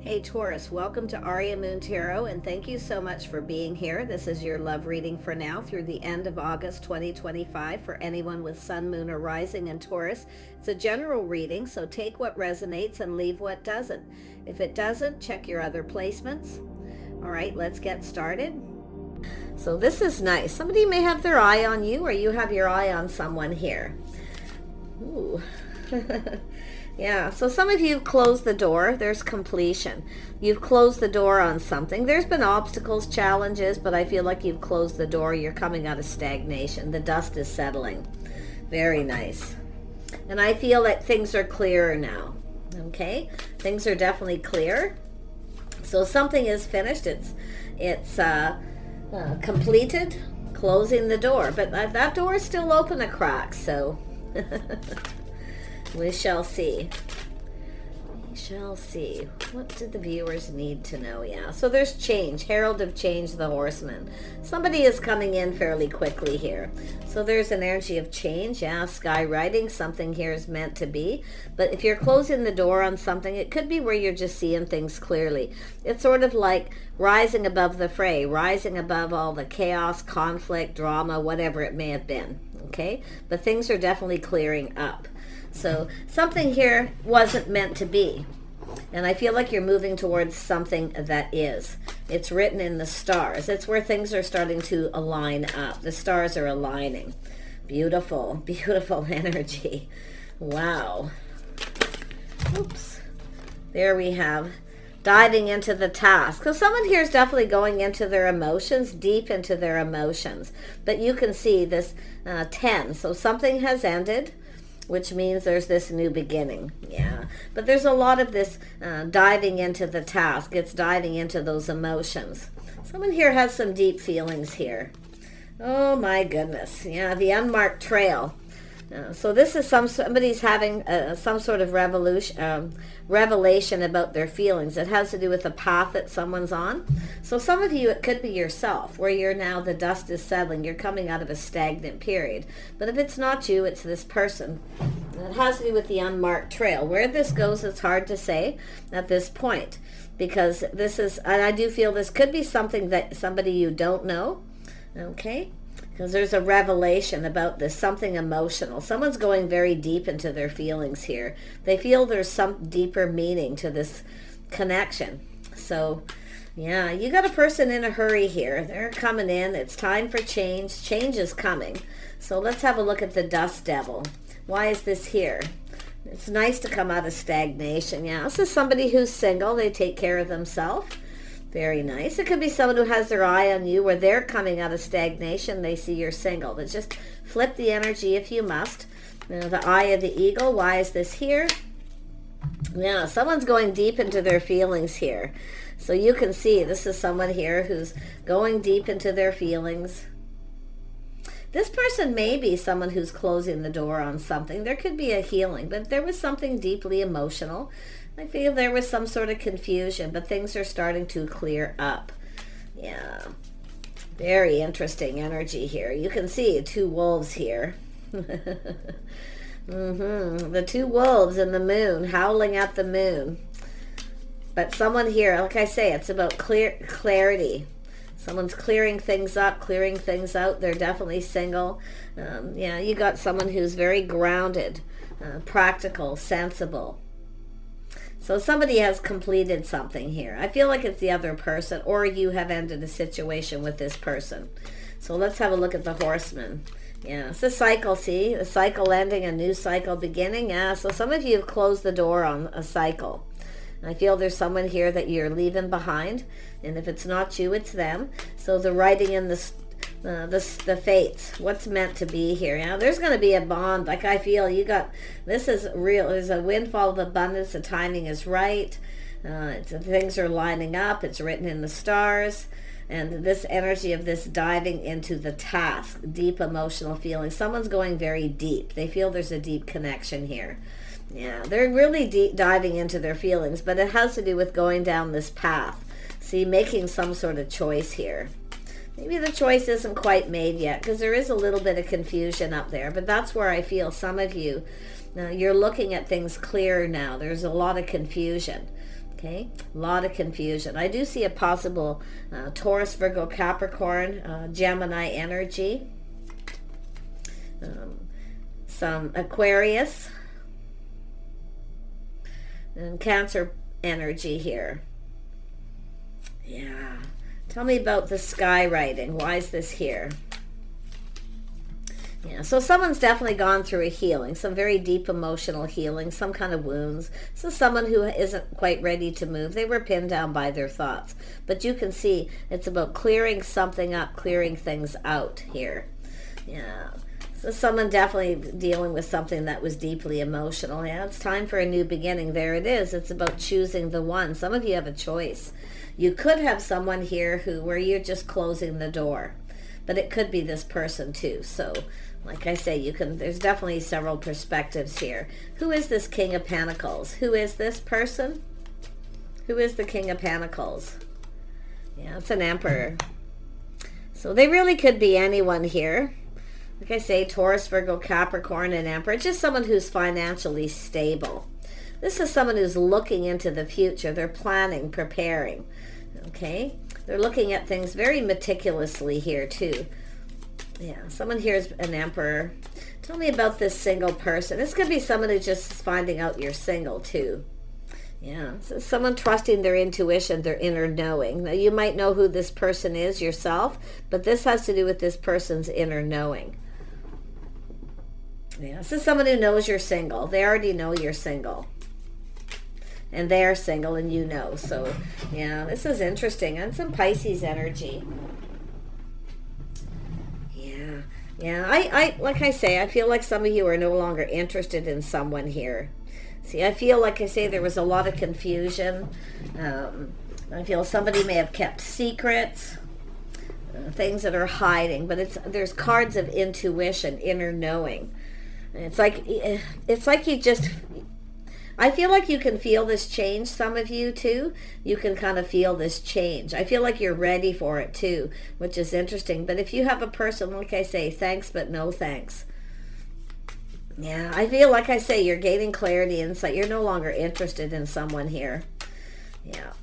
Hey Taurus, welcome to Aria Moon Tarot, and thank you so much for being here. This is your love reading for now through the end of August 2025 for anyone with Sun, Moon, or Rising in Taurus. It's a general reading, so take what resonates and leave what doesn't. If it doesn't, check your other placements. All right, let's get started. So this is nice. Somebody may have their eye on you, or you have your eye on someone here. Ooh. Yeah, so some of you closed the door. There's completion. You've closed the door on something. There's been obstacles, challenges, but I feel like you've closed the door. You're coming out of stagnation. The dust is settling. Very nice. And I feel that things are clearer now. Okay? Things are definitely clear. So something is finished. It's completed. Closing the door. But that door is still open a crack, so... We shall see. We shall see. What do the viewers need to know? Yeah, so there's change. Herald of change, the horseman. Somebody is coming in fairly quickly here. So there's an energy of change. Yeah, skywriting. Something here is meant to be. But if you're closing the door on something, it could be where you're just seeing things clearly. It's sort of like rising above the fray, rising above all the chaos, conflict, drama, whatever it may have been. Okay? But things are definitely clearing up. So something here wasn't meant to be. And I feel like you're moving towards something that is. It's written in the stars. It's where things are starting to align up. The stars are aligning. Beautiful, beautiful energy. Wow. Oops. There we have diving into the task. So someone here is definitely going into their emotions, deep into their emotions. But you can see this 10. So something has ended, which means there's this new beginning. Yeah, but there's a lot of this diving into the task. It's diving into those emotions. Someone here has some deep feelings here. Oh my goodness. Yeah, the unmarked trail. So this is somebody's having some sort of revelation about their feelings. It has to do with the path that someone's on. So some of you, it could be yourself, where you're now, the dust is settling. You're coming out of a stagnant period. But if it's not you, it's this person. It has to do with the unmarked trail. Where this goes, it's hard to say at this point. Because this is, and I do feel this could be something that somebody you don't know. Okay? Because there's a revelation about this, something emotional. Someone's going very deep into their feelings here. They feel there's some deeper meaning to this connection. So, yeah, you got a person in a hurry here. They're coming in. It's time for change. Change is coming. So let's have a look at the dust devil. Why is this here? It's nice to come out of stagnation. Yeah, this is somebody who's single. They take care of themselves. Very nice. It could be someone who has their eye on you, where they're coming out of stagnation. They see you're single. But just flip the energy if you must. The eye of the eagle. Why is this here? Yeah, someone's going deep into their feelings here. So you can see this is someone here who's going deep into their feelings. This person may be someone who's closing the door on something. There could be a healing, but there was something deeply emotional. I feel there was some sort of confusion, but things are starting to clear up. Yeah. Very interesting energy here. You can see two wolves here. The two wolves and the moon, howling at the moon. But someone here, like I say, it's about clarity. Someone's clearing things up, clearing things out. They're definitely single. Yeah, you got someone who's very grounded, practical, sensible. So somebody has completed something here. I feel like it's the other person, or you have ended a situation with this person. So let's have a look at the horseman. Yeah, it's a cycle, see? A cycle ending, a new cycle beginning. Yeah, so some of you have closed the door on a cycle. I feel there's someone here that you're leaving behind. And if it's not you, it's them. So the writing in the fates, what's meant to be here. Now there's going to be a bond. Like I feel you got, this is real. There's a windfall of abundance. The timing is right. Things are lining up. It's written in the stars. And this energy of this diving into the task, deep emotional feelings. Someone's going very deep. They feel there's a deep connection here. Yeah, they're really deep diving into their feelings, but it has to do with going down this path. See, making some sort of choice here. Maybe the choice isn't quite made yet, because there is a little bit of confusion up there, but that's where I feel some of you, you're looking at things clearer now. There's a lot of confusion. Okay, a lot of confusion. I do see a possible Taurus, Virgo, Capricorn, Gemini energy. Some Aquarius and Cancer energy here. Yeah. Tell me about the sky writing. Why is this here? Yeah, so someone's definitely gone through a healing, some very deep emotional healing, some kind of wounds. So someone who isn't quite ready to move, they were pinned down by their thoughts. But you can see it's about clearing something up, clearing things out here. Yeah, so someone definitely dealing with something that was deeply emotional. Yeah, it's time for a new beginning. There it is. It's about choosing the one. Some of you have a choice. You could have someone here where you're just closing the door. But it could be this person too. So, like I say, there's definitely several perspectives here. Who is this King of Pentacles? Who is this person? Who is the King of Pentacles? Yeah, it's an Emperor. So they really could be anyone here. Like I say, Taurus, Virgo, Capricorn, and Emperor. Just someone who's financially stable. This is someone who's looking into the future. They're planning, preparing. Okay? They're looking at things very meticulously here too. Yeah, someone here is an Emperor. Tell me about this single person. This could be someone who's just finding out you're single too. Yeah, so someone trusting their intuition, their inner knowing. Now you might know who this person is yourself, but this has to do with this person's inner knowing. Yeah, this is someone who knows you're single. They already know you're single. And they're single and you know. So, yeah, this is interesting. And some Pisces energy. Yeah, I like I say, I feel like some of you are no longer interested in someone here. See, I feel like I say there was a lot of confusion. I feel somebody may have kept secrets, things that are hiding, but there's cards of intuition, inner knowing. And it's like you just, I feel like you can feel this change, some of you too. You can kind of feel this change. I feel like you're ready for it too, which is interesting. But if you have a person, like I say, thanks but no thanks. Yeah, I feel like I say you're gaining clarity and insight. You're no longer interested in someone here. Yeah.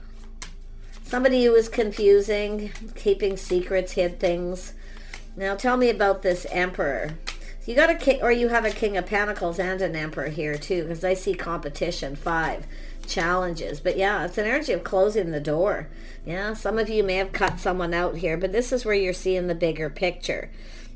Somebody who is confusing, keeping secrets, hid things. Now tell me about this Emperor. You got a king, or you have a King of Pentacles and an Emperor here too, because I see competition, 5 challenges. But yeah, it's an energy of closing the door. Yeah, some of you may have cut someone out here, but this is where you're seeing the bigger picture.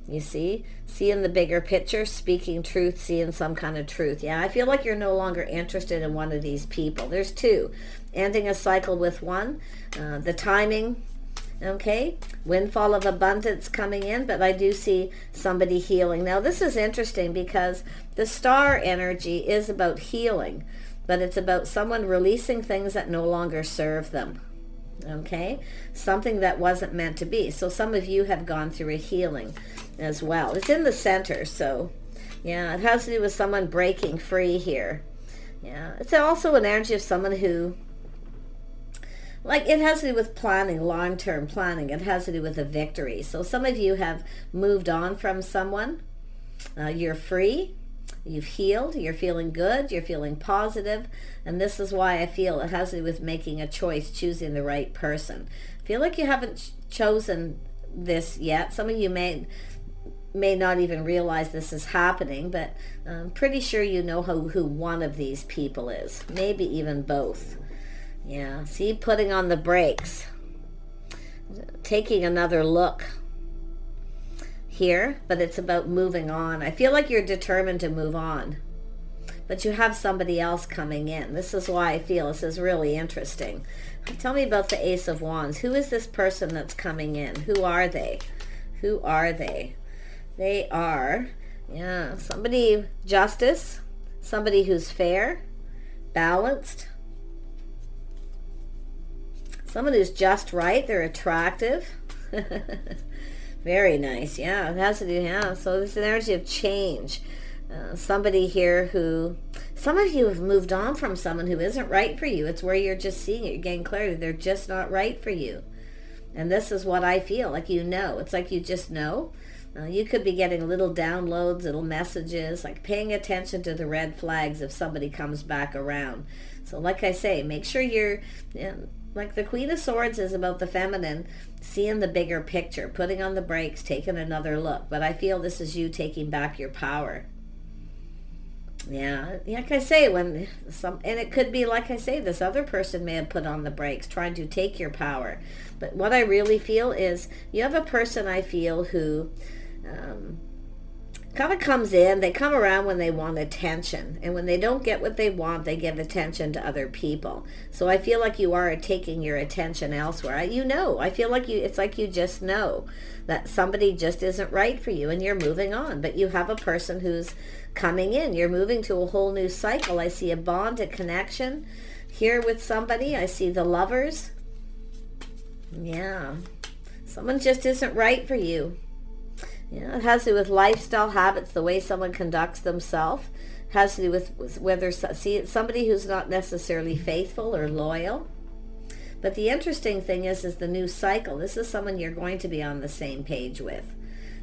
You see, seeing the bigger picture, speaking truth, seeing some kind of truth. Yeah, I feel like you're no longer interested in one of these people. There's 2, ending a cycle with 1. The timing. Okay, windfall of abundance coming in, but I do see somebody healing. Now this is interesting because the star energy is about healing, but it's about someone releasing things that no longer serve them. Okay, something that wasn't meant to be. So some of you have gone through a healing as well. It's in the center, so yeah, it has to do with someone breaking free here. Yeah, it's also an energy of someone who, like, it has to do with planning, long-term planning. It has to do with a victory. So some of you have moved on from someone. You're free. You've healed. You're feeling good. You're feeling positive. And this is why I feel it has to do with making a choice, choosing the right person. I feel like you haven't chosen this yet. Some of you may not even realize this is happening, but I'm pretty sure you know who one of these people is. Maybe even both. Yeah, see, putting on the brakes, taking another look here, but it's about moving on. I feel like you're determined to move on, but you have somebody else coming in. This is why I feel this is really interesting. Tell me about the Ace of Wands. Who is this person that's coming in? Who are they? Who are they? They are, yeah, somebody, justice, somebody who's fair, balanced, someone who's just right. They're attractive. Very nice. Yeah, it has to do, yeah. So there's an energy of change. Somebody here who, some of you have moved on from someone who isn't right for you. It's where you're just seeing it. You're getting clarity. They're just not right for you. And this is what I feel like, you know. It's like you just know. You could be getting little downloads, little messages, like paying attention to the red flags if somebody comes back around. So like I say, make sure you're, like the Queen of Swords is about the feminine, seeing the bigger picture, putting on the brakes, taking another look. But I feel this is you taking back your power. Yeah, like I say, and it could be, like I say, this other person may have put on the brakes, trying to take your power. But what I really feel is you have a person, I feel, who kind of comes in, they come around when they want attention, and when they don't get what they want, they give attention to other people. So I feel like you are taking your attention elsewhere. I feel like it's like you just know that somebody just isn't right for you and you're moving on, but you have a person who's coming in. You're moving to a whole new cycle. I see a bond, a connection here with somebody. I see the Lovers. Yeah, someone just isn't right for you. Yeah, it has to do with lifestyle habits, the way someone conducts themselves. It has to do with whether, see, somebody who's not necessarily faithful or loyal. But the interesting thing is the new cycle. This is someone you're going to be on the same page with.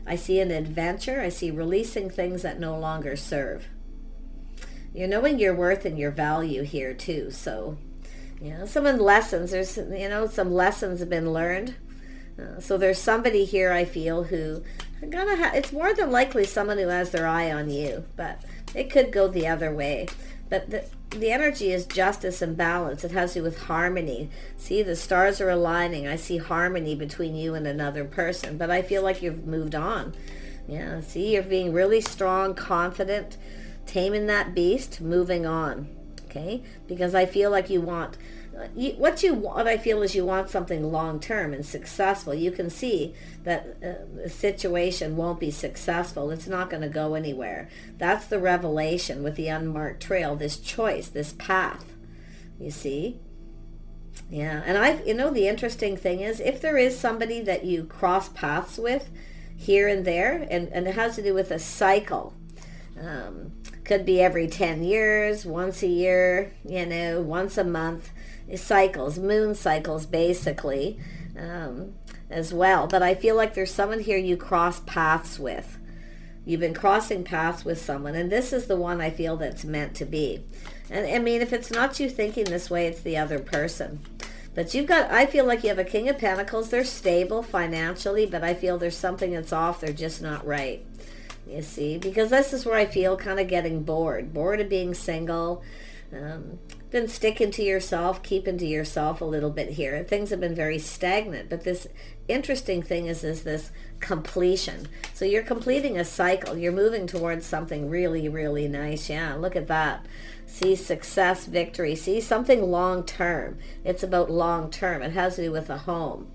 I see an adventure. I see releasing things that no longer serve. You're knowing your worth and your value here too. So, some lessons. There's, some lessons have been learned. So there's somebody here, I feel, who it's more than likely someone who has their eye on you, but it could go the other way. But the energy is justice and balance. It has to do with harmony. See, the stars are aligning. I see harmony between you and another person, but I feel like you've moved on. Yeah, see, you're being really strong, confident, taming that beast, moving on. Okay, because I feel like you want what I feel is you want something long-term and successful. You can see that the situation won't be successful. It's not going to go anywhere. That's the revelation with the unmarked trail, this choice, this path, you see. Yeah, and the interesting thing is, if there is somebody that you cross paths with here and there, and it has to do with a cycle, could be every 10 years, once a year, once a month, cycles, moon cycles basically, as well. But I feel like there's someone here you cross paths with. You've been crossing paths with someone, and this is the one I feel that's meant to be. And I mean, if it's not you thinking this way, it's the other person. But I feel like you have a King of Pentacles. They're stable financially, but I feel there's something that's off. They're just not right. You see, because this is where I feel kind of getting bored of being single, been sticking to yourself, keeping to yourself a little bit here. Things have been very stagnant, but this interesting thing is this completion. So you're completing a cycle. You're moving towards something really, really nice. Yeah, look at that. See, success, victory. See, something long-term. It's about long-term. It has to do with a home.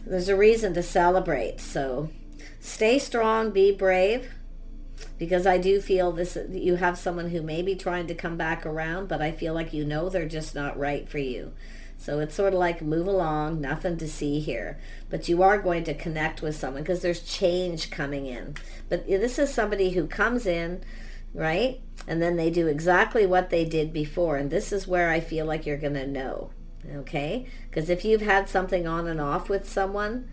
There's a reason to celebrate, so stay strong, be brave, because I do feel you have someone who may be trying to come back around, but I feel like they're just not right for you. So it's sort of like move along, nothing to see here. But you are going to connect with someone because there's change coming in. But this is somebody who comes in, right? And then they do exactly what they did before. And this is where I feel like you're going to know, okay? Because if you've had something on and off with someone,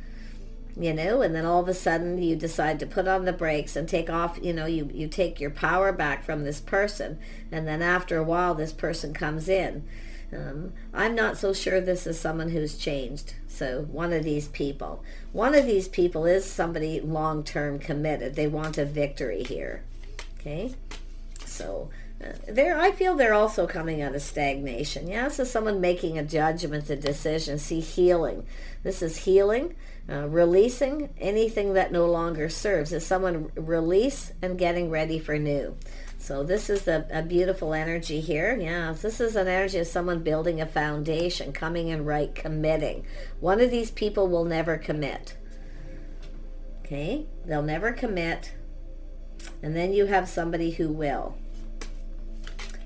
and then all of a sudden you decide to put on the brakes and take off, you take your power back from this person, and then after a while this person comes in. I'm not so sure this is someone who's changed. So one of these people is somebody long-term committed. They want a victory here. Okay, so I feel they're also coming out of stagnation. Yeah, this is someone making a judgment, a decision. See, healing. This is healing, releasing anything that no longer serves. It's someone release and getting ready for new. So this is a beautiful energy here. Yeah, this is an energy of someone building a foundation, coming in right, committing. One of these people will never commit. Okay, they'll never commit. And then you have somebody who will.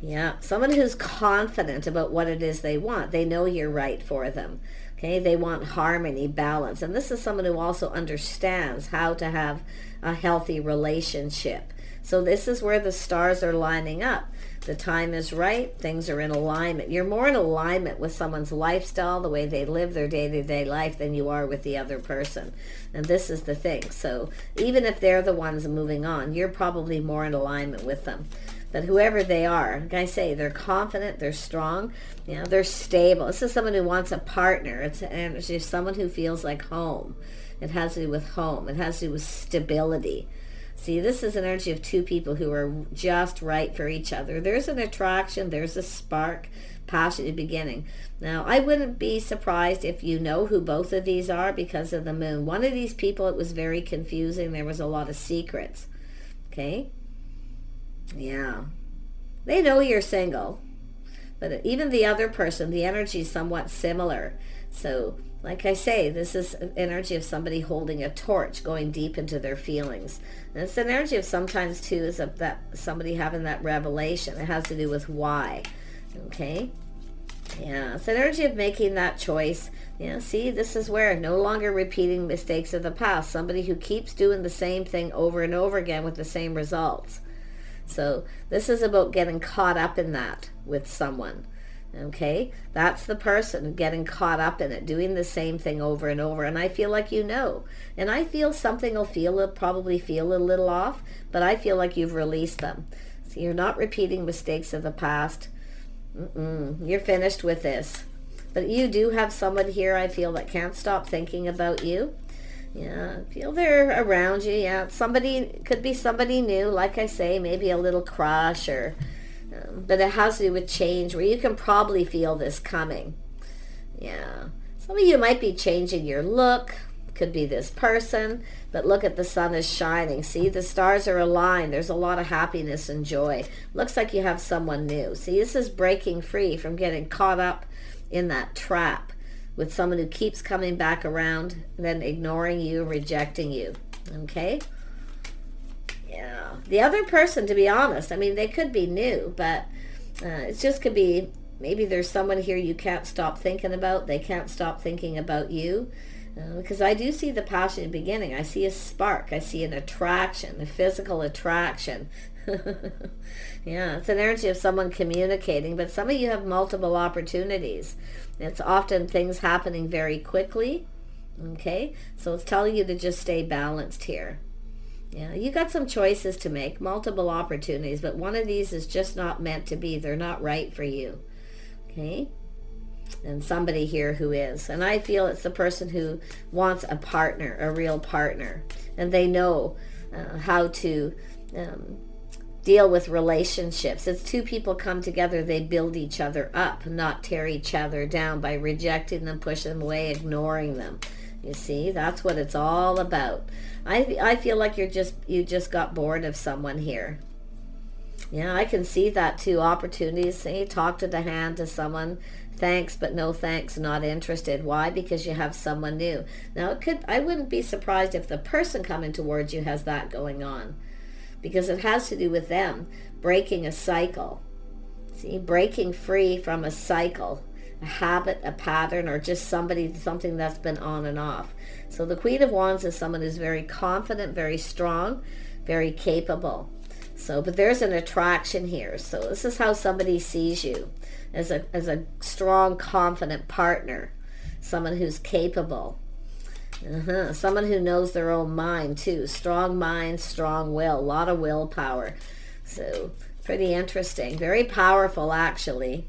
Yeah, someone who's confident about what it is they want. They know you're right for them. Okay, they want harmony, balance. And this is someone who also understands how to have a healthy relationship. So this is where the stars are lining up. The time is right. Things are in alignment. You're more in alignment with someone's lifestyle, the way they live their day-to-day life, than you are with the other person. And this is the thing. So even if they're the ones moving on, you're probably more in alignment with them. But whoever they are, like I say, they're confident, they're strong, you know, they're stable. This is someone who wants a partner. It's just someone who feels like home. It has to do with home. It has to do with stability. See, this is an energy of two people who are just right for each other. There's an attraction, there's a spark, passionate beginning. Now, I wouldn't be surprised if you know who both of these are because of the moon. One of these people, it was very confusing. There was a lot of secrets. Okay? Yeah. They know you're single. But even the other person, the energy is somewhat similar. So, like I say, this is an energy of somebody holding a torch, going deep into their feelings. And it's an energy of sometimes, too, is of that somebody having that revelation. It has to do with why. Okay? Yeah, it's an energy of making that choice. Yeah, see, this is where no longer repeating mistakes of the past. Somebody who keeps doing the same thing over and over again with the same results. So this is about getting caught up in that with someone. Okay, that's the person getting caught up in it, doing the same thing over and over. And I feel like you know, and I feel something will probably feel a little off, but I feel like you've released them. So you're not repeating mistakes of the past. You're finished with this. But you do have someone here, I feel, that can't stop thinking about you. Yeah, I feel they're around you. Yeah, somebody, could be somebody new, like I say, maybe a little crush or... but it has to do with change, where you can probably feel this coming. Yeah. Some of you might be changing your look. Could be this person. But look at the sun is shining. See, the stars are aligned. There's a lot of happiness and joy. Looks like you have someone new. See, this is breaking free from getting caught up in that trap with someone who keeps coming back around, then ignoring you, rejecting you. Okay? Yeah. The other person, to be honest, I mean, they could be new, but it just could be, maybe there's someone here you can't stop thinking about. They can't stop thinking about you. Because I do see the passionate beginning. I see a spark. I see an attraction, a physical attraction. Yeah, it's an energy of someone communicating, but some of you have multiple opportunities. It's often things happening very quickly. Okay? So it's telling you to just stay balanced here. Yeah, you got some choices to make, multiple opportunities, but one of these is just not meant to be. They're not right for you. Okay? And somebody here who is. And I feel it's the person who wants a partner, a real partner. And they know how to deal with relationships. It's two people come together, they build each other up, not tear each other down by rejecting them, pushing them away, ignoring them. You see, that's what it's all about. I feel like you just got bored of someone here. Yeah, I can see that too. Opportunities. Say, talk to the hand to someone. Thanks, but no thanks. Not interested. Why? Because you have someone new. Now, I wouldn't be surprised if the person coming towards you has that going on, because it has to do with them breaking a cycle. See, breaking free from a cycle, a habit, a pattern, or just something that's been on and off. So the Queen of Wands is someone who's very confident, very strong, very capable. So, but there's an attraction here. So this is how somebody sees you, as a strong, confident partner, someone who's capable. Someone who knows their own mind too. Strong mind, strong will, a lot of willpower. So pretty interesting, very powerful actually.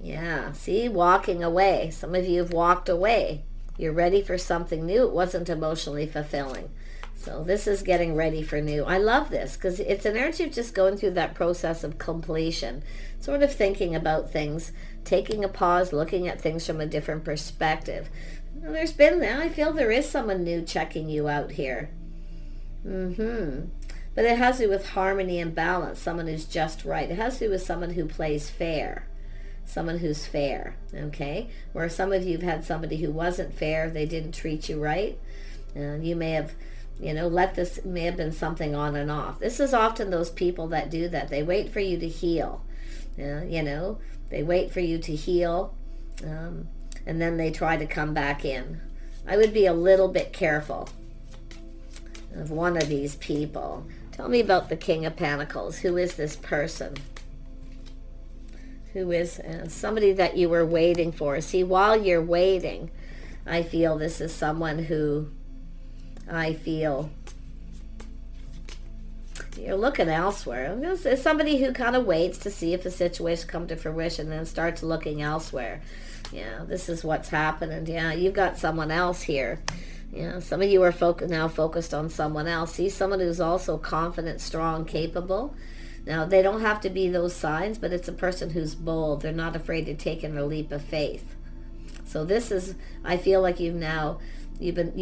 Yeah, see, walking away. Some of you have walked away. You're ready for something new. It wasn't emotionally fulfilling. So this is getting ready for new. I love this because it's an energy of just going through that process of completion, sort of thinking about things, taking a pause, looking at things from a different perspective. I feel there is someone new checking you out here. But it has to do with harmony and balance, someone who's just right. It has to do with someone who plays fair, someone who's fair, okay? Where some of you have had somebody who wasn't fair, they didn't treat you right. You may have, may have been something on and off. This is often those people that do that. They wait for you to heal. They wait for you to heal, and then they try to come back in. I would be a little bit careful of one of these people. Tell me about the King of Pentacles. Who is this person? who is somebody that you were waiting for. See, while you're waiting, I feel this is someone who I feel you're looking elsewhere. It's somebody who kind of waits to see if a situation come to fruition and then starts looking elsewhere. Yeah, this is what's happening. Yeah, you've got someone else here. Yeah, some of you are now focused on someone else. See, someone who's also confident, strong, capable. Now, they don't have to be those signs, but it's a person who's bold. They're not afraid to take a leap of faith. So this is, I feel like you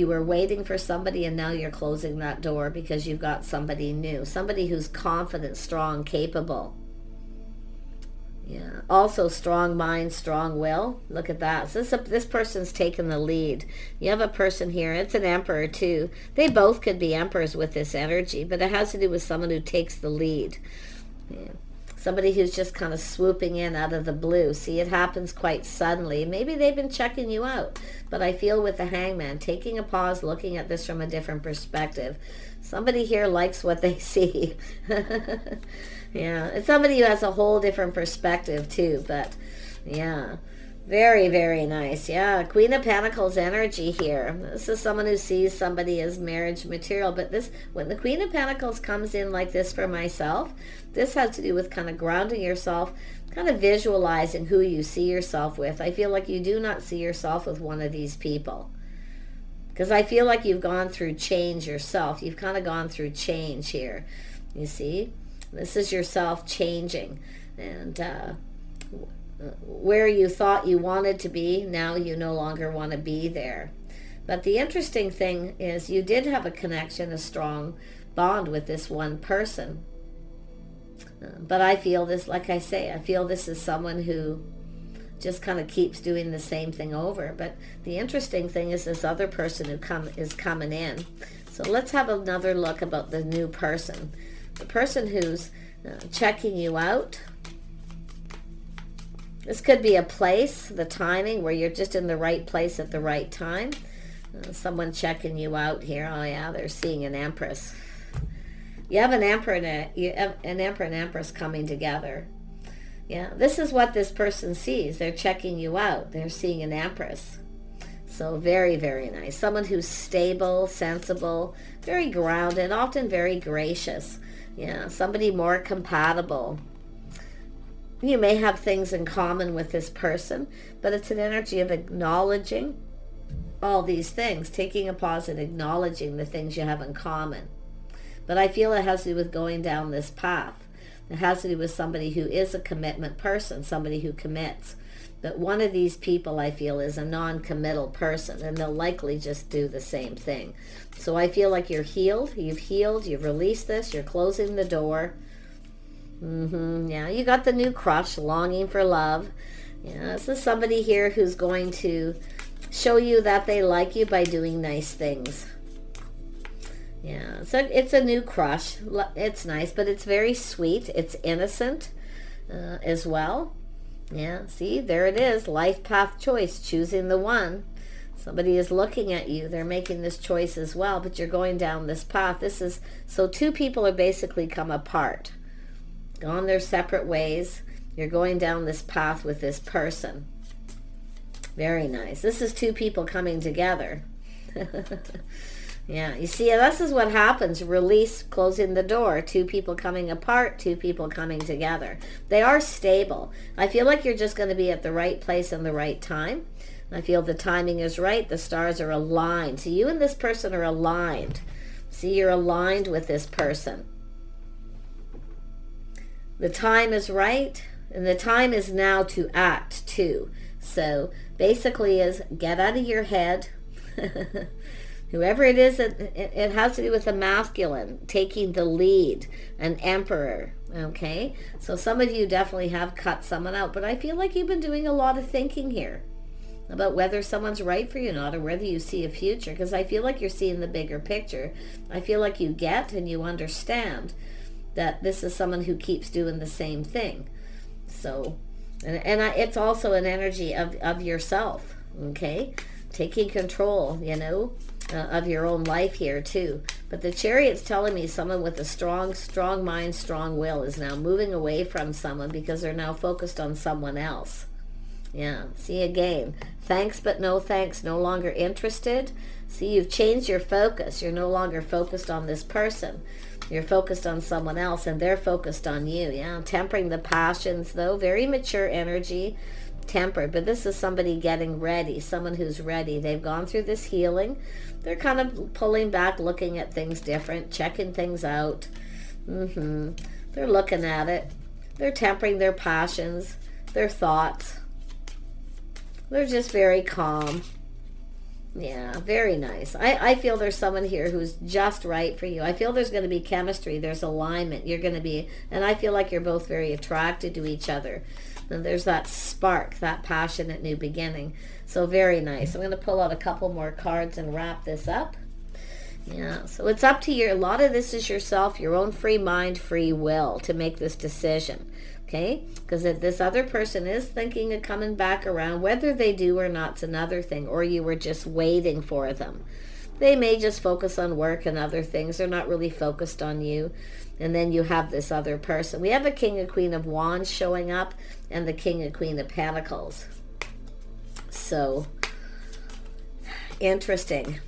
were waiting for somebody, and now you're closing that door because you've got somebody new, somebody who's confident, strong, capable. Yeah. Also, strong mind, strong will. Look at that. So this person's taken the lead. You have a person here. It's an emperor too. They both could be emperors with this energy, but it has to do with someone who takes the lead. Yeah. Somebody who's just kind of swooping in out of the blue. See, it happens quite suddenly. Maybe they've been checking you out. But I feel with the Hangman, taking a pause, looking at this from a different perspective. Somebody here likes what they see. Yeah, it's somebody who has a whole different perspective too. But yeah, very, very nice. Yeah, Queen of Pentacles energy here. This is someone who sees somebody as marriage material. But this, when the Queen of Pentacles comes in like this for myself, this has to do with kind of grounding yourself, kind of visualizing who you see yourself with. I feel like you do not see yourself with one of these people. Because I feel like you've gone through change yourself. You've kind of gone through change here. You see? This is yourself changing. And where you thought you wanted to be, now you no longer want to be there. But the interesting thing is you did have a connection, a strong bond with this one person. But I feel this, like I say, I feel this is someone who just kind of keeps doing the same thing over. But the interesting thing is this other person who is coming in. So let's have another look about the new person. The person who's checking you out. This could be a place, the timing, where you're just in the right place at the right time. Someone checking you out here. Oh yeah, they're seeing an empress. You have an emperor and empress coming together. Yeah, this is what this person sees. They're checking you out. They're seeing an empress. So very, very nice. Someone who's stable, sensible, very grounded, often very gracious. Yeah, somebody more compatible. You may have things in common with this person, but it's an energy of acknowledging all these things, taking a pause and acknowledging the things you have in common. But I feel it has to do with going down this path. It has to do with somebody who is a commitment person, somebody who commits. But one of these people, I feel, is a non-committal person, and they'll likely just do the same thing. So I feel like you're healed, you've released this, you're closing the door. Yeah, you got the new crush, longing for love. Yeah, this is somebody here who's going to show you that they like you by doing nice things. Yeah, so it's a new crush. It's nice, but it's very sweet. It's innocent as well. Yeah, see, there it is. Life path choice, choosing the one. Somebody is looking at you. They're making this choice as well, but you're going down this path. So two people are basically come apart, gone their separate ways. You're going down this path with this person. Very nice. This is two people coming together. Yeah, you see, this is what happens. Release, closing the door. Two people coming apart, two people coming together. They are stable. I feel like you're just going to be at the right place and the right time. I feel the timing is right. The stars are aligned. So you and this person are aligned. See, you're aligned with this person. The time is right, and the time is now to act too. So basically is get out of your head. Whoever it is, it has to do with the masculine, taking the lead, an emperor, okay? So some of you definitely have cut someone out, but I feel like you've been doing a lot of thinking here about whether someone's right for you or not, or whether you see a future, because I feel like you're seeing the bigger picture. I feel like you get and you understand that this is someone who keeps doing the same thing. So, it's also an energy of yourself, okay? Taking control, you know? of your own life here too. But the Chariot's telling me someone with a strong mind, strong will is now moving away from someone because they're now focused on someone else. Yeah, see again, thanks but no thanks, no longer interested. See, you've changed your focus. You're no longer focused on this person. You're focused on someone else, and they're focused on you. Yeah, tempering the passions though, very mature energy, tempered. But this is somebody getting ready, someone who's ready. They've gone through this healing. They're kind of pulling back, looking at things different, checking things out. They're looking at it. They're tempering their passions, their thoughts. They're just very calm. Yeah, very nice. I feel there's someone here who's just right for you. I feel there's going to be chemistry. There's alignment. You're going to be, and I feel like you're both very attracted to each other. And there's that spark, that passionate new beginning. So very nice. I'm going to pull out a couple more cards and wrap this up. Yeah, so it's up to you. A lot of this is yourself, your own free mind, free will to make this decision. Okay, because if this other person is thinking of coming back around, whether they do or not, it's another thing, or you were just waiting for them. They may just focus on work and other things. They're not really focused on you. And then you have this other person. We have a King and Queen of Wands showing up and the King and Queen of Pentacles. So, interesting.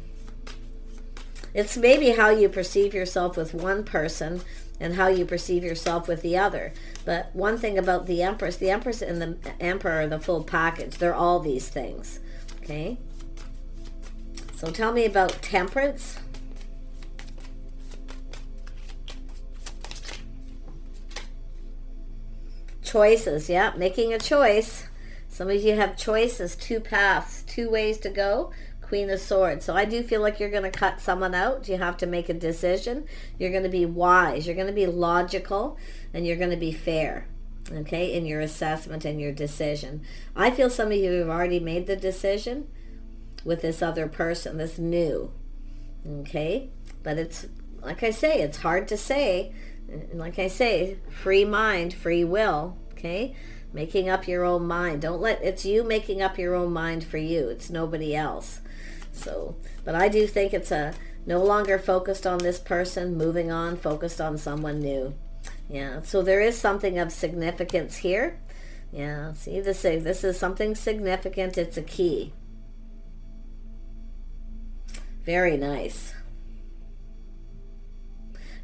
It's maybe how you perceive yourself with one person and how you perceive yourself with the other. But one thing about the Empress and the Emperor are the full package. They're all these things. Okay? So tell me about Temperance. Choices, yeah, making a choice. Some of you have choices, two paths, two ways to go. Queen of Swords. So I do feel like you're going to cut someone out. You have to make a decision. You're going to be wise. You're going to be logical. And you're going to be fair. Okay? In your assessment and your decision. I feel some of you have already made the decision with this other person. This new. Okay? But it's, like I say, it's hard to say. Like I say, free mind, free will. Okay? Making up your own mind. Don't let, it's you making up your own mind for you. It's nobody else. So, but I do think it's a no longer focused on this person, moving on, focused on someone new. Yeah, so there is something of significance here. Yeah, see, this is something significant. It's a key. Very nice.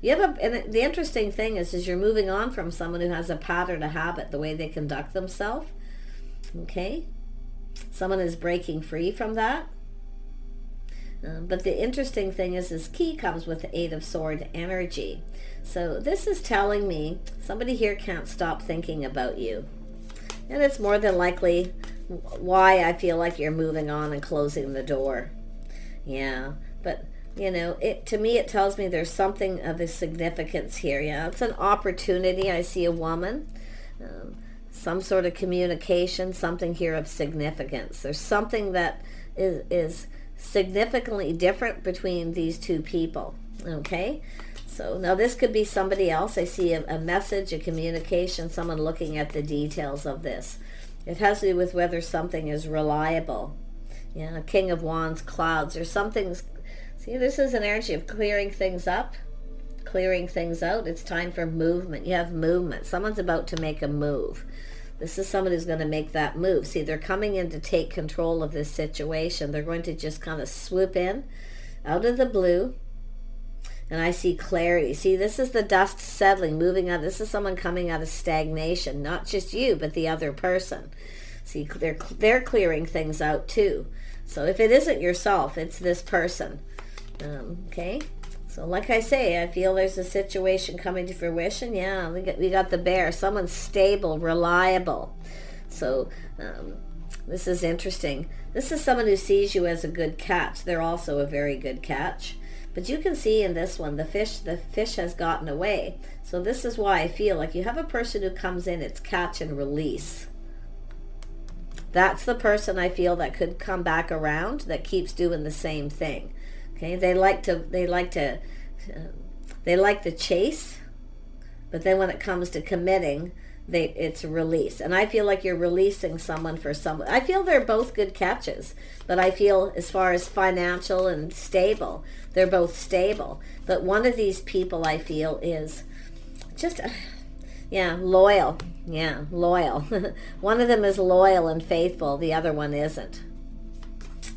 You have and the interesting thing is you're moving on from someone who has a pattern, a habit, the way they conduct themselves. Okay? Someone is breaking free from that. But the interesting thing is this key comes with the Eight of Swords energy. So this is telling me somebody here can't stop thinking about you. And it's more than likely why I feel like you're moving on and closing the door. Yeah, but you know, to me it tells me there's something of a significance here. Yeah, it's an opportunity. I see a woman, some sort of communication, something here of significance. There's something that is significantly different between these two people. Okay, so now this could be somebody else. I see a message, a communication, someone looking at the details of this. It has to do with whether something is reliable. Yeah, King of Wands, clouds, or something's. See, this is an energy of clearing things up, clearing things out. It's time for movement. You have movement. Someone's about to make a move. This is someone who's going to make that move. See, they're coming in to take control of this situation. They're going to just kind of swoop in out of the blue. And I see clarity. See, this is the dust settling, moving out. This is someone coming out of stagnation. Not just you, but the other person. See, they're clearing things out too. So if it isn't yourself, it's this person. Okay? So like I say, I feel there's a situation coming to fruition. Yeah, we got the Bear. Someone's stable, reliable. So this is interesting. This is someone who sees you as a good catch. They're also a very good catch. But you can see in this one, the fish has gotten away. So this is why I feel like you have a person who comes in, it's catch and release. That's the person I feel that could come back around, that keeps doing the same thing. Okay, they like the chase, but then when it comes to committing, it's release. And I feel like you're releasing someone for someone. I feel they're both good catches, but I feel as far as financial and stable, they're both stable. But one of these people I feel is just, yeah, loyal. Yeah, loyal. One of them is loyal and faithful. The other one isn't.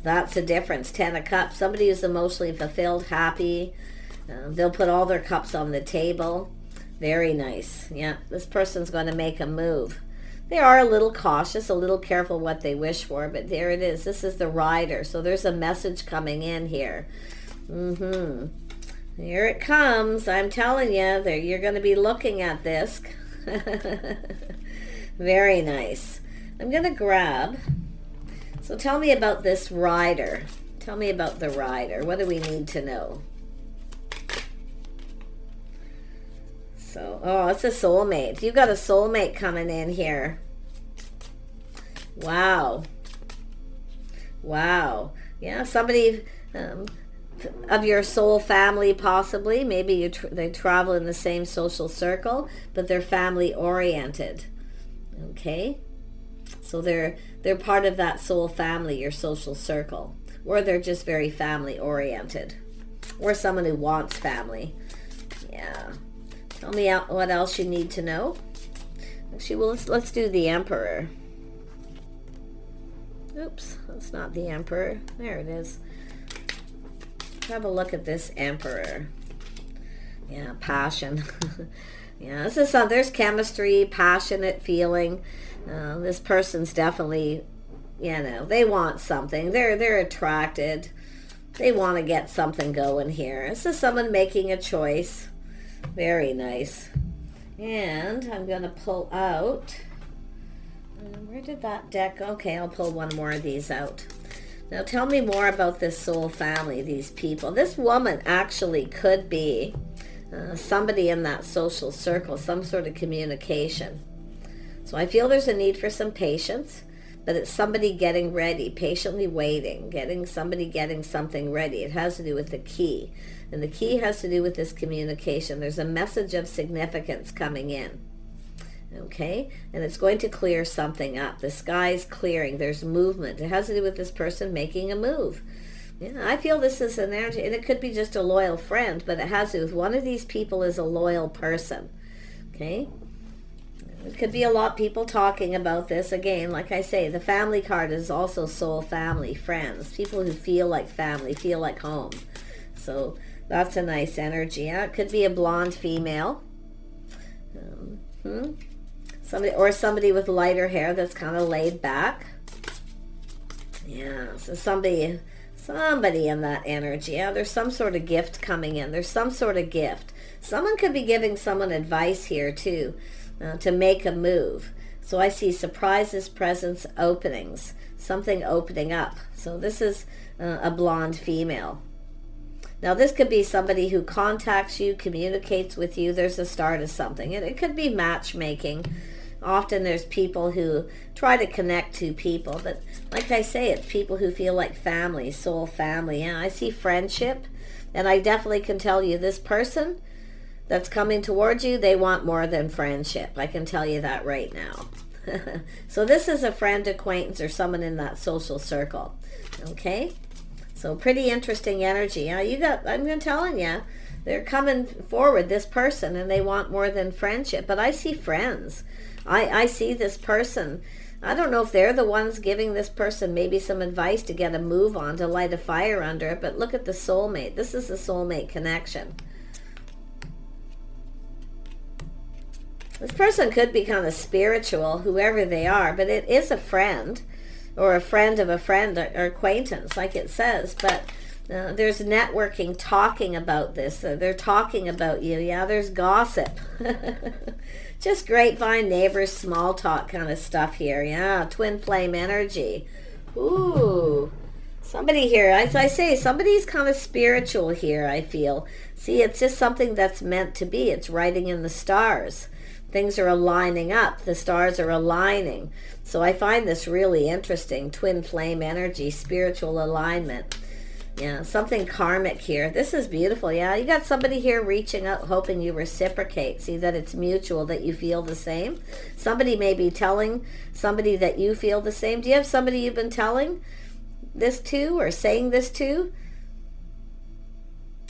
That's the difference. 10 of Cups. Somebody who's emotionally fulfilled, happy. They'll put all their cups on the table. Very nice. Yeah, this person's going to make a move. They are a little cautious, a little careful what they wish for, but there it is. This is the Rider. So there's a message coming in here. Here it comes. I'm telling you, you're going to be looking at this. Very nice. I'm going to grab. So tell me about this Rider. Tell me about the Rider. What do we need to know? So, oh, it's a soulmate. You got a soulmate coming in here. Wow. Wow. Yeah, somebody of your soul family possibly. Maybe they travel in the same social circle, but they're family oriented. Okay? So they're part of that soul family, your social circle. Or they're just very family oriented. Or someone who wants family. Yeah. Tell me what else you need to know. Actually, well, let's do the Emperor. Oops, that's not the Emperor. There it is. Have a look at this Emperor. Yeah, passion. Yeah, this is there's chemistry, passionate feeling. This person's definitely, they want something. They're attracted. They want to get something going here. This is someone making a choice. Very nice. And I'm going to pull out. Where did that deck go? Okay, I'll pull one more of these out. Now tell me more about this soul family, these people. This woman actually could be somebody in that social circle, some sort of communication. So I feel there's a need for some patience, but it's somebody getting ready, patiently waiting, getting something ready. It has to do with the key. And the key has to do with this communication. There's a message of significance coming in. Okay? And it's going to clear something up. The sky's clearing. There's movement. It has to do with this person making a move. Yeah, I feel this is an energy, and it could be just a loyal friend, but it has to do with one of these people is a loyal person. Okay? It could be a lot of people talking about this. Again, like I say, the family card is also soul family, friends, people who feel like family, feel like home. So that's a nice energy. Yeah, it could be a blonde female. Somebody with lighter hair that's kind of laid back. Yeah, so somebody in that energy. Yeah, there's some sort of gift coming in. There's some sort of gift. Someone could be giving someone advice here too, to make a move. So I see surprises, presents, openings, something opening up. So this is a blonde female. Now this could be somebody who contacts you, communicates with you. There's a start of something. And it could be matchmaking. Often there's people who try to connect to people. But like I say, it's people who feel like family, soul family. Yeah, I see friendship. And I definitely can tell you this person that's coming towards you, they want more than friendship. I can tell you that right now. So this is a friend, acquaintance, or someone in that social circle. Okay? So pretty interesting energy. Yeah, I'm telling you, they're coming forward, this person, and they want more than friendship. But I see friends. I see this person. I don't know if they're the ones giving this person maybe some advice to get a move on, to light a fire under it. But look at the soulmate. This is the soulmate connection. This person could be kind of spiritual, whoever they are, but it is a friend. Or a friend of a friend or acquaintance, like it says. But there's networking, talking about this. They're talking about you. Yeah, there's gossip. Just grapevine, neighbors, small talk kind of stuff here. Yeah, twin flame energy. Ooh. Somebody here, as I say, somebody's kind of spiritual here, I feel. See, it's just something that's meant to be. It's writing in the stars. Things are aligning up. The stars are aligning. So I find this really interesting. Twin flame energy, spiritual alignment. Yeah, something karmic here. This is beautiful. Yeah, you got somebody here reaching out, hoping you reciprocate. See that it's mutual, that you feel the same. Somebody may be telling somebody that you feel the same. Do you have somebody you've been telling this to or saying this to?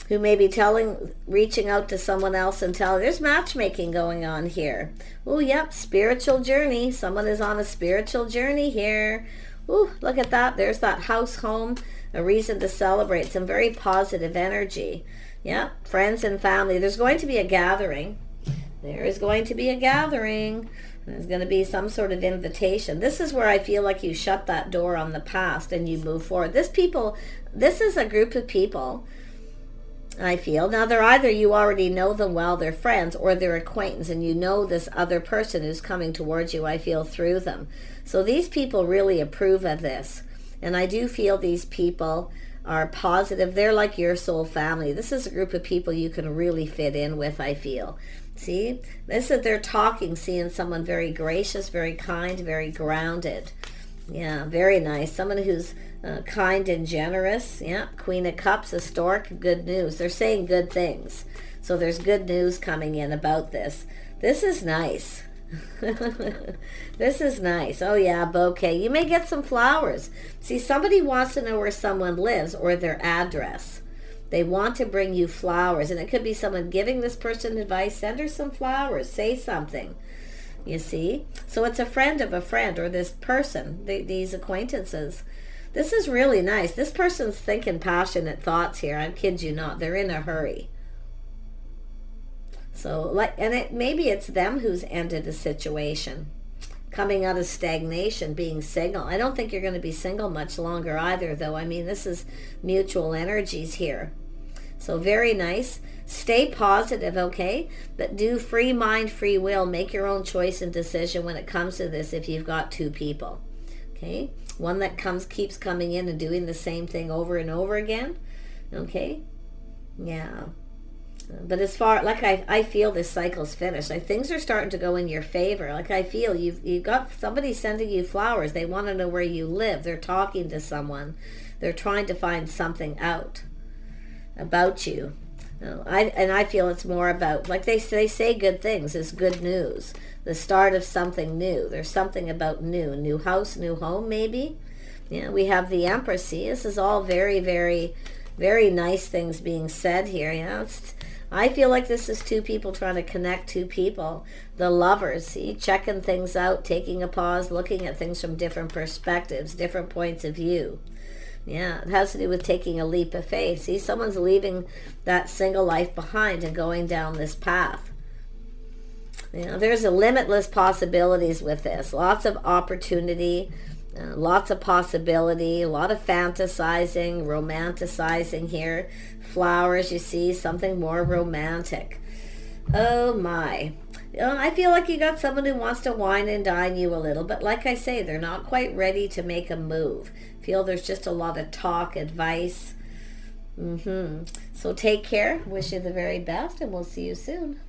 Who may be reaching out to someone else and telling. There's matchmaking going on here. Oh, yep, spiritual journey. Someone is on a spiritual journey here. Ooh, look at that. There's that house, home, a reason to celebrate. Some very positive energy. Yeah, friends and family. There's going to be a gathering. There is going to be a gathering. There's going to be some sort of invitation. This is where I feel like you shut that door on the past and you move forward. This is a group of people, I feel. Now, they're either you already know them well, they're friends, or they're acquaintance, and you know this other person who's coming towards you, I feel, through them. So these people really approve of this. And I do feel these people are positive. They're like your soul family. This is a group of people you can really fit in with, I feel. See? This is, they're talking, seeing someone very gracious, very kind, very grounded. Yeah, very nice. Someone who's kind and generous. Yeah, Queen of Cups, historic, good news. They're saying good things. So there's good news coming in about this. This is nice. This is nice. Oh yeah, bouquet. You may get some flowers. See, somebody wants to know where someone lives or their address. They want to bring you flowers. And it could be someone giving this person advice. Send her some flowers. Say something. You see? So it's a friend of a friend, or this person, these acquaintances. This is really nice. This person's thinking passionate thoughts here. I kid you not. They're in a hurry. So, maybe it's them who's ended a situation, coming out of stagnation, being single. I don't think you're going to be single much longer either, though. I mean, this is mutual energies here. So very nice. Stay positive, okay? But do free mind, free will. Make your own choice and decision when it comes to this if you've got two people, okay? One that keeps coming in and doing the same thing over and over again, okay? Yeah. But as far, like I feel this cycle's finished. Like things are starting to go in your favor. Like I feel you've got somebody sending you flowers. They want to know where you live. They're talking to someone. They're trying to find something out about you. I feel it's more about, like they say good things is good news. The start of something new. There's something about new house, new home, maybe. Yeah, we have the Empress. See, this is all very, very, very nice things being said here. You know, I feel like this is two people trying to connect two people. The lovers, see, checking things out, taking a pause, looking at things from different perspectives, different points of view. Yeah, it has to do with taking a leap of faith. See, someone's leaving that single life behind and going down this path. You know, there's a limitless possibilities with this. Lots of opportunity, lots of possibility, a lot of fantasizing, romanticizing here. Flowers, you see, something more romantic. Oh my. You know, I feel like you got someone who wants to wine and dine you a little, but like I say, they're not quite ready to make a move. Feel there's just a lot of talk, advice. So take care. Wish you the very best, and we'll see you soon.